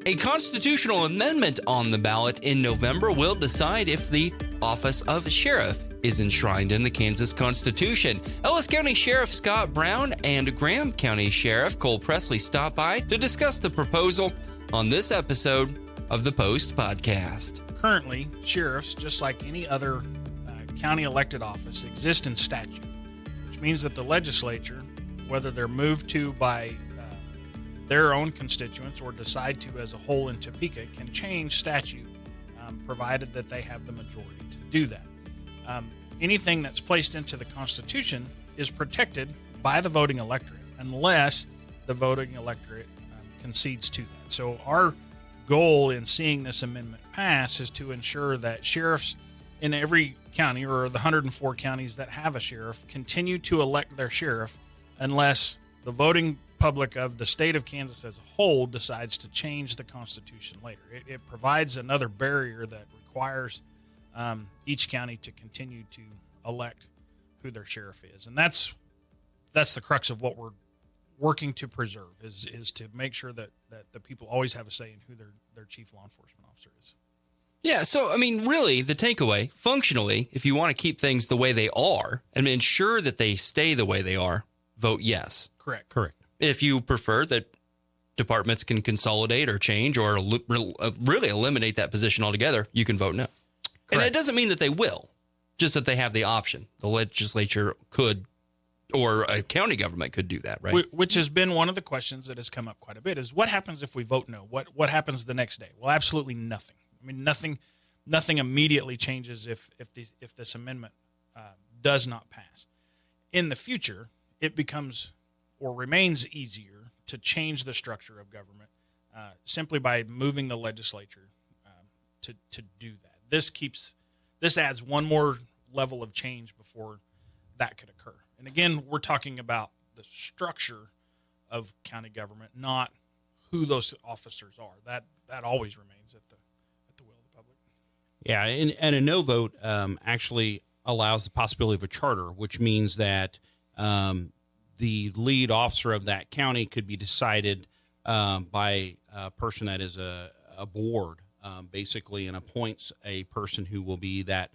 A constitutional amendment on the ballot in November will decide if the office of sheriff is enshrined in the Kansas Constitution. Ellis County Sheriff Scott Braun and Graham County Sheriff Cole Presley stopped by to discuss the proposal on this episode of the Post Podcast. Currently, sheriffs, just like any other county elected office, exist in statute, which means that the legislature, whether they're moved to by their own constituents or decide to as a whole in Topeka, can change statute provided that they have the majority to do that. Anything that's placed into the Constitution is protected by the voting electorate unless the voting electorate concedes to that. So our goal in seeing this amendment pass is to ensure that sheriffs in every county, or the 104 counties that have a sheriff, continue to elect their sheriff unless the voting public of the state of Kansas as a whole decides to change the Constitution later. It provides another barrier that requires each county to continue to elect who their sheriff is. And that's the crux of what we're working to preserve, is to make sure that the people always have a say in who their chief law enforcement officer is. Yeah, so, I mean, really, the takeaway, functionally, if you want to keep things the way they are and ensure that they stay the way they are, vote yes. Correct. If you prefer that departments can consolidate or change or really eliminate that position altogether, you can vote no. Correct. And it doesn't mean that they will, just that they have the option. The legislature could, or a county government could do that, right? Which has been one of the questions that has come up quite a bit, is what happens if we vote no? What happens the next day? Well, absolutely nothing. I mean, nothing immediately changes if this amendment does not pass. In the future, it becomes or remains easier to change the structure of government simply by moving the legislature to do that. This adds one more level of change before that could occur. And again, we're talking about the structure of county government, not who those officers are. That always remains at the will of the public. Yeah, and a no vote actually allows the possibility of a charter, which means that the lead officer of that county could be decided by a person that is a board, basically, and appoints a person who will be that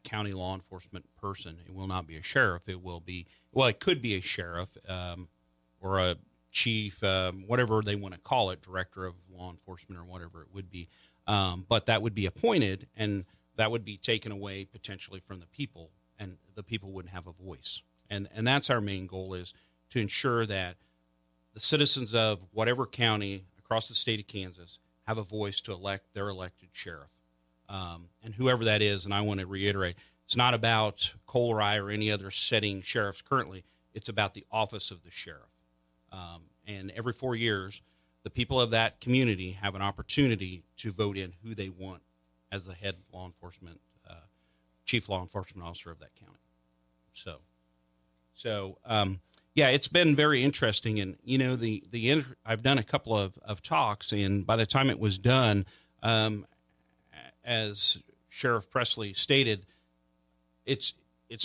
county law enforcement person. It will not be a sheriff. It will be, well, it could be a sheriff or a chief, whatever they want to call it, director of law enforcement or whatever it would be. But that would be appointed, and that would be taken away potentially from the people, and the people wouldn't have a voice. And that's our main goal, is to ensure that the citizens of whatever county across the state of Kansas have a voice to elect their elected sheriff. And whoever that is, and I want to reiterate, it's not about Cole or I or any other setting sheriffs currently. It's about the office of the sheriff. And every 4 years, the people of that community have an opportunity to vote in who they want as the head law enforcement, chief law enforcement officer of that county. So, yeah, it's been very interesting. And, you know, I've done a couple of talks, and by the time it was done, as Sheriff Presley stated, it's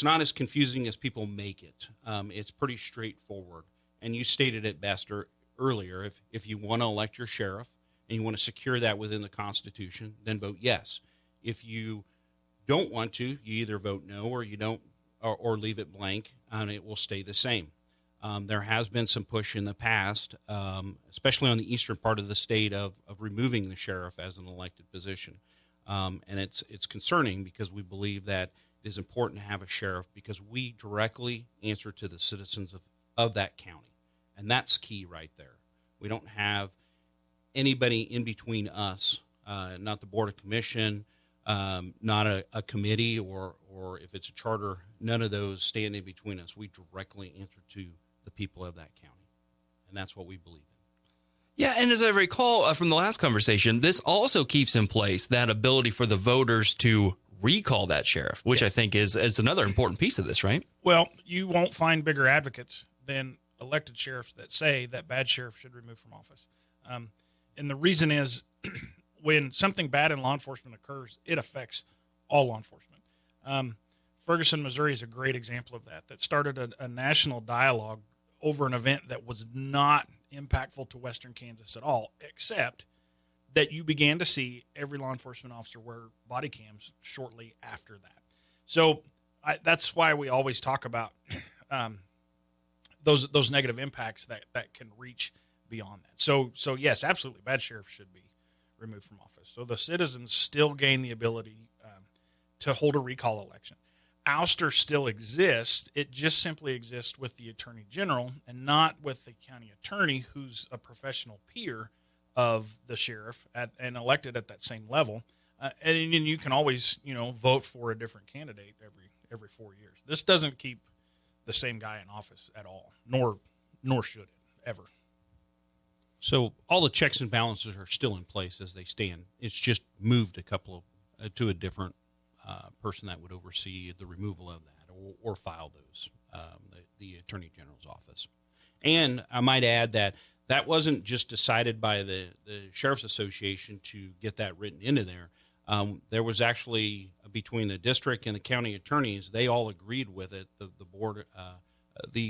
not as confusing as people make it. It's pretty straightforward. And you stated it best earlier. If you want to elect your sheriff and you want to secure that within the Constitution, then vote yes. If you don't want to, you either vote no or you don't, or leave it blank, and it will stay the same. There has been some push in the past, especially on the eastern part of the state, of removing the sheriff as an elected position. And it's concerning, because we believe that it is important to have a sheriff, because we directly answer to the citizens of that county. And that's key right there. We don't have anybody in between us, not the Board of Commission, not a committee, or if it's a charter, none of those stand in between us. We directly answer to the people of that county, and that's what we believe in. Yeah, and as I recall from the last conversation, this also keeps in place that ability for the voters to recall that sheriff, which Yes. I think is another important piece of this, right? Well, you won't find bigger advocates than elected sheriffs that say that bad sheriff should be removed from office. And the reason is, when something bad in law enforcement occurs, it affects all law enforcement. Ferguson, Missouri is a great example of that started a national dialogue over an event that was not impactful to Western Kansas at all, except that you began to see every law enforcement officer wear body cams shortly after that. So that's why we always talk about those negative impacts that can reach beyond that. So yes, absolutely, bad sheriffs should be removed from office. So the citizens still gain the ability to hold a recall election. Ouster still exists. It just simply exists with the attorney general and not with the county attorney, who's a professional peer of the sheriff and elected at that same level. And you can always, vote for a different candidate every 4 years. This doesn't keep the same guy in office at all, nor should it ever. So all the checks and balances are still in place as they stand. It's just moved a couple of to a different person that would oversee the removal of that or file those, the Attorney General's office. And I might add that wasn't just decided by the Sheriff's Association to get that written into there. There was actually, between the district and the county attorneys, they all agreed with it. The board, at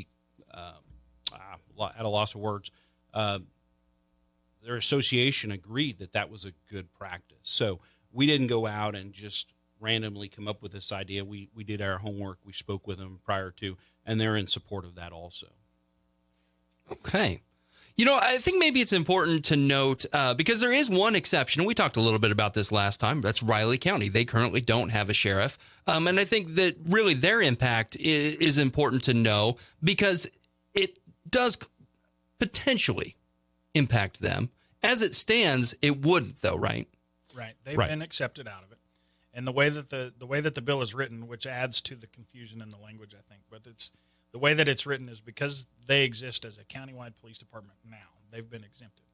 a loss of words, their association agreed that was a good practice. So we didn't go out and just randomly come up with this idea. We did our homework. We spoke with them prior to, and they're in support of that also. Okay. I think maybe it's important to note, because there is one exception. We talked a little bit about this last time. That's Riley County. They currently don't have a sheriff. And I think that really their impact is important to know, because it does potentially impact them. As it stands, it wouldn't, though, right? Right. They've been accepted out of it. And the way that the bill is written, which adds to the confusion in the language, I think, but the way that it's written is because they exist as a countywide police department now. They've been exempted.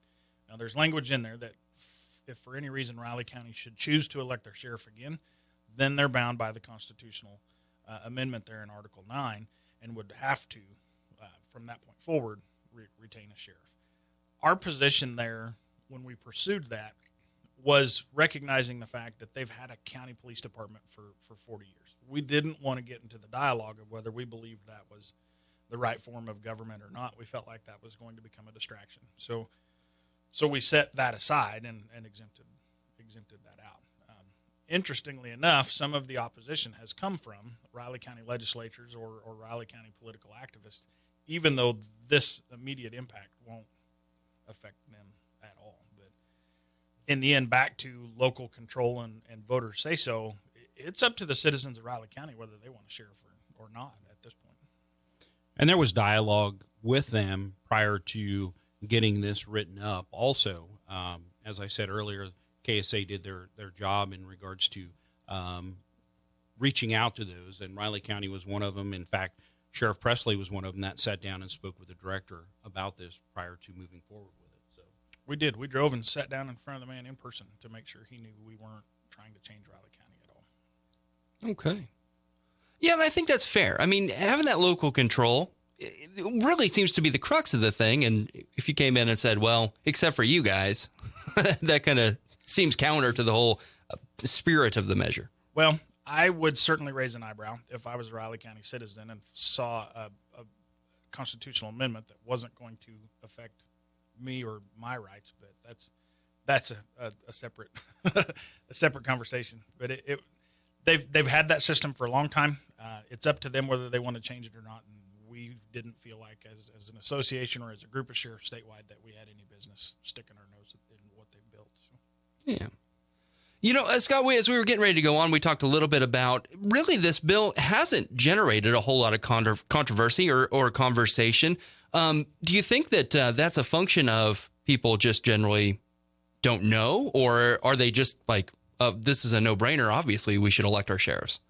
Now, there's language in there that if for any reason Riley County should choose to elect their sheriff again, then they're bound by the constitutional amendment there in Article 9 and would have to, from that point forward, retain a sheriff. Our position there when we pursued that was recognizing the fact that they've had a county police department for 40 years. We didn't want to get into the dialogue of whether we believed that was the right form of government or not. We felt like that was going to become a distraction. So we set that aside and exempted that out. Interestingly enough, some of the opposition has come from Riley County legislatures or Riley County political activists, even though this immediate impact won't affect them at all. But in the end, back to local control and voters say so, it's up to the citizens of Riley County whether they want a sheriff or not at this point. And there was dialogue with them prior to getting this written up also. As I said earlier, KSA did their job in regards to reaching out to those, and Riley County was one of them. In fact, Sheriff Presley was one of them that sat down and spoke with the director about this prior to moving forward with it. So we did. We drove and sat down in front of the man in person to make sure he knew we weren't trying to change Riley County at all. Okay. Yeah, and I think that's fair. I mean, having that local control, it really seems to be the crux of the thing. And if you came in and said, well, except for you guys, that kind of seems counter to the whole spirit of the measure. Well, I would certainly raise an eyebrow if I was a Riley County citizen and saw a constitutional amendment that wasn't going to affect me or my rights. But that's a separate a separate conversation. But they've had that system for a long time. It's up to them whether they want to change it or not. And we didn't feel like, as an association or as a group of sheriffs statewide, that we had any business sticking our nose in what they built. So. Yeah. Scott, as we were getting ready to go on, we talked a little bit about really this bill hasn't generated a whole lot of controversy or conversation. Do you think that that's a function of people just generally don't know, or are they just like, this is a no-brainer, obviously we should elect our sheriffs?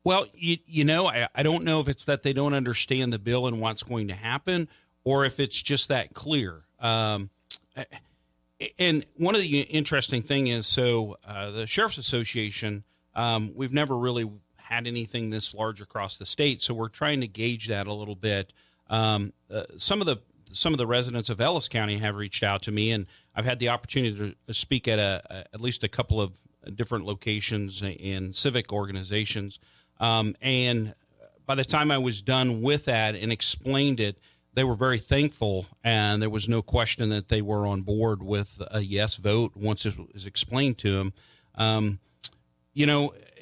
Well, I don't know if it's that they don't understand the bill and what's going to happen, or if it's just that clear. And one of the interesting thing is, the Sheriff's Association, we've never really had anything this large across the state, so we're trying to gauge that a little bit. Some of the residents of Ellis County have reached out to me, and I've had the opportunity to speak at at least a couple of different locations and civic organizations. And by the time I was done with that and explained it, they were very thankful, and there was no question that they were on board with a yes vote once it was explained to them.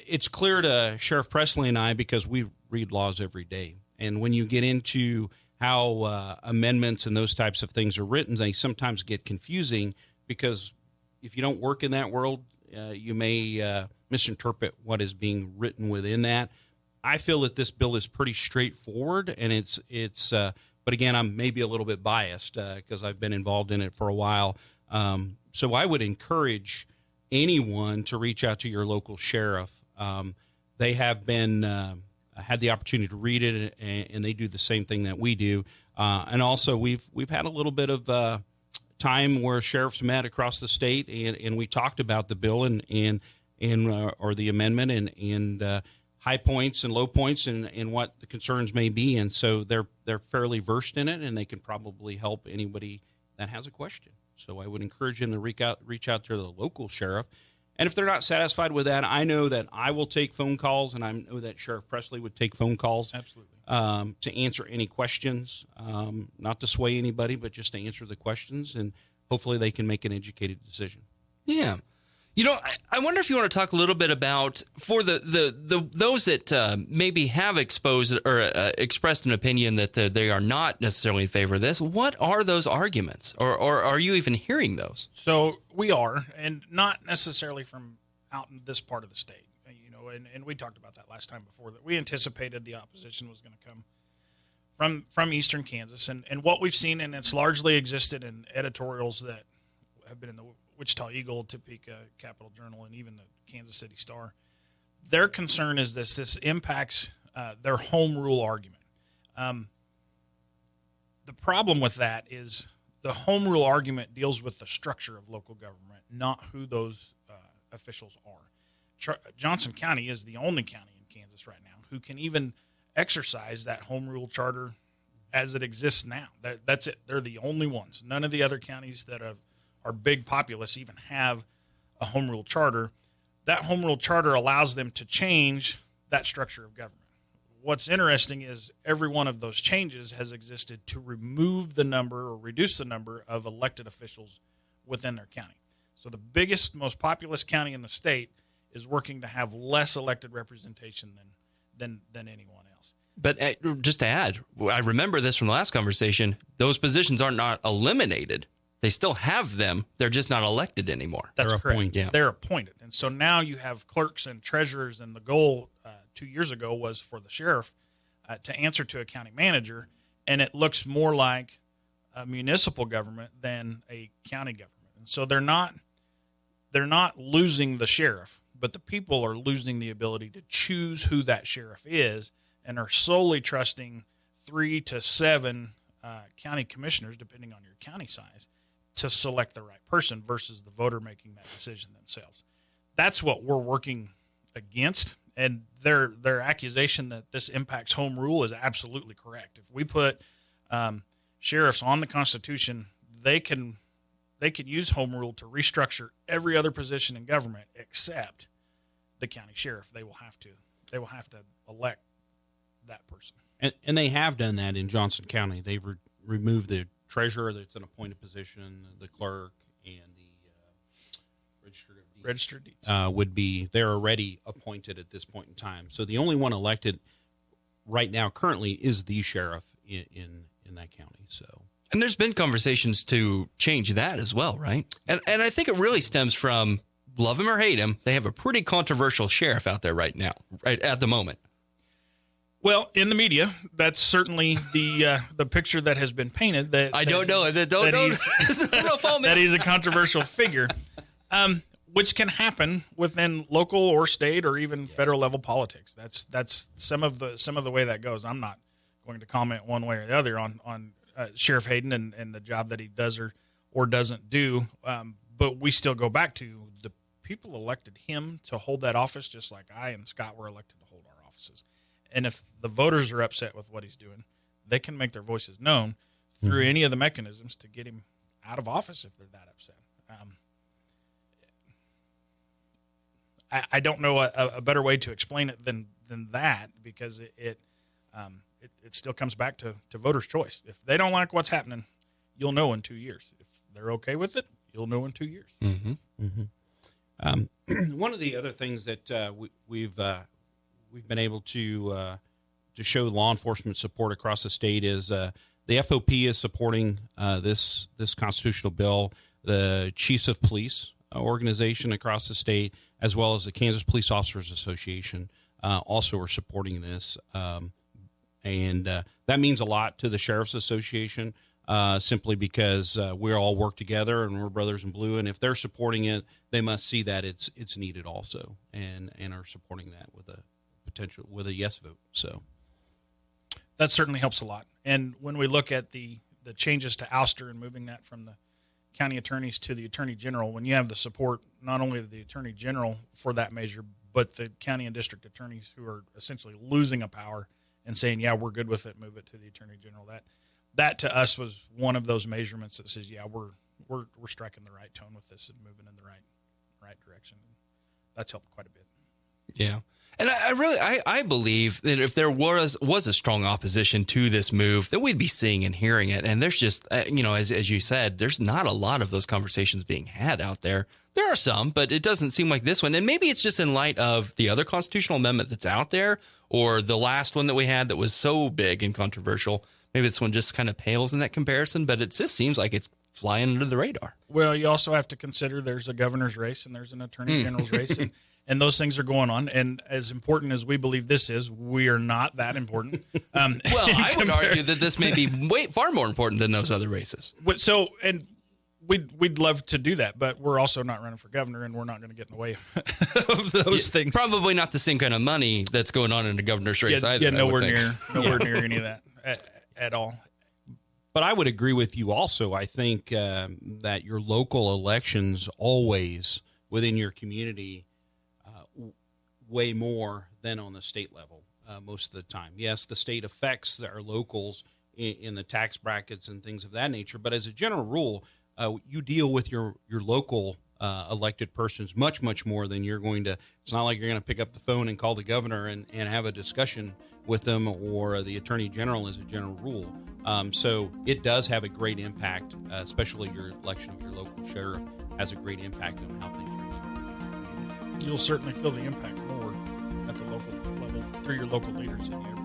It's clear to Sheriff Presley and I, because we read laws every day, and when you get into how amendments and those types of things are written, they sometimes get confusing, because if you don't work in that world, you may misinterpret what is being written within that. I feel that this bill is pretty straightforward, and it's but again, I'm maybe a little bit biased because I've been involved in it for a while. So I would encourage anyone to reach out to your local sheriff. They have been had the opportunity to read it, and they do the same thing that we do. And also, we've had a little bit of time where sheriffs met across the state, and we talked about the bill and or the amendment and high points and low points and what the concerns may be. And so they're fairly versed in it, and they can probably help anybody that has a question. So I would encourage them to reach out to the local sheriff. And if they're not satisfied with that, I know that I will take phone calls, and I know that Sheriff Presley would take phone calls. Absolutely. To answer any questions, not to sway anybody, but just to answer the questions, and hopefully they can make an educated decision. Yeah. I wonder if you want to talk a little bit about, for the those that maybe have exposed or expressed an opinion that they are not necessarily in favor of this. What are those arguments, or are you even hearing those? So we are, and not necessarily from out in this part of the state. And we talked about that last time before, that we anticipated the opposition was going to come from eastern Kansas, and what we've seen, and it's largely existed in editorials that have been in the Wichita Eagle, Topeka, Capital Journal, and even the Kansas City Star. Their concern is this impacts their home rule argument. The problem with that is the home rule argument deals with the structure of local government, not who those officials are. Johnson County is the only county in Kansas right now who can even exercise that home rule charter as it exists now. That's it. They're the only ones. None of the other counties that are big populace even have a home rule charter. That home rule charter allows them to change that structure of government. What's interesting is every one of those changes has existed to remove the number or reduce the number of elected officials within their county. So the biggest, most populous county in the state is working to have less elected representation than anyone else. But just to add, I remember this from the last conversation, those positions are not eliminated. They still have them. They're just not elected anymore. That's They're correct. appointed. Yeah. They're appointed. And so now you have clerks and treasurers, and the goal 2 years ago was for the sheriff to answer to a county manager, and it looks more like a municipal government than a county government. And so they're not losing the sheriff, but the people are losing the ability to choose who that sheriff is, and are solely trusting 3 to 7 county commissioners, depending on your county size, to select the right person versus the voter making that decision themselves. That's what we're working against, and their accusation that this impacts home rule is absolutely correct. If we put sheriffs on the Constitution, they can use home rule to restructure every other position in government except the county sheriff. They will have to elect that person. And they have done that in Johnson County. They've removed the treasurer, that's an appointed position, the clerk, and the Registered deeds. They're already appointed at this point in time. So the only one elected right now currently is the sheriff in that county. So, and there's been conversations to change that as well, right? And I think it really stems from, love him or hate him, they have a pretty controversial sheriff out there right now, right at the moment. Well, in the media, that's certainly the picture that has been painted. That he's a controversial figure, which can happen within local or state or even federal level politics. That's some of the way that goes. I'm not going to comment one way or the other on Sheriff Hayden and the job that he does or doesn't do. But we still go back to the people elected him to hold that office, just like I and Scott were elected to hold our offices. And if the voters are upset with what he's doing, they can make their voices known through any of the mechanisms to get him out of office if they're that upset. I don't know a better way to explain it than that, because it still comes back to voters' choice. If they don't like what's happening, you'll know in 2 years. If they're okay with it, you'll know in 2 years. One of the other things that we've been able to show law enforcement support across the state is the FOP is supporting this constitutional bill. The Chiefs of Police organization across the state, as well as the Kansas Police Officers Association, also are supporting this, and that means a lot to the Sheriff's Association. Simply because we all work together and we're brothers in blue, and if they're supporting it, they must see that it's needed also, and are supporting that with a yes vote. So that certainly helps a lot. And when we look at the changes to ouster and moving that from the county attorneys to the attorney general, when you have the support not only of the attorney general for that measure, but the county and district attorneys who are essentially losing a power and saying, "Yeah, we're good with it, move it to the attorney general." That to us was one of those measurements that says, yeah, we're striking the right tone with this and moving in the right direction. That's helped quite a bit. Yeah. And I believe that if there was a strong opposition to this move, that we'd be seeing and hearing it. And there's just, as you said, there's not a lot of those conversations being had out there. There are some, but it doesn't seem like this one. And maybe it's just in light of the other constitutional amendment that's out there, or the last one that we had that was so big and controversial. Maybe this one just kind of pales in that comparison, but it just seems like it's flying under the radar. Well, you also have to consider there's a governor's race and there's an attorney general's race, and those things are going on. And as important as we believe this is, we are not that important. Well, I would argue that this may be far more important than those other races. So, and we'd love to do that, but we're also not running for governor, and we're not going to get in the way of those things. Probably not the same kind of money that's going on in a governor's race either. Yeah, nowhere near any of that. At all. But I would agree with you also. I think that your local elections always within your community weigh more than on the state level most of the time. Yes, the state affects our locals in the tax brackets and things of that nature. But as a general rule, you deal with your local elected persons much, much more than you're going to. It's not like you're going to pick up the phone and call the governor and have a discussion with them, or the attorney general as a general rule. So it does have a great impact, especially your election of your local sheriff has a great impact on how things are done. You'll certainly feel the impact more at the local level through your local leaders than you ever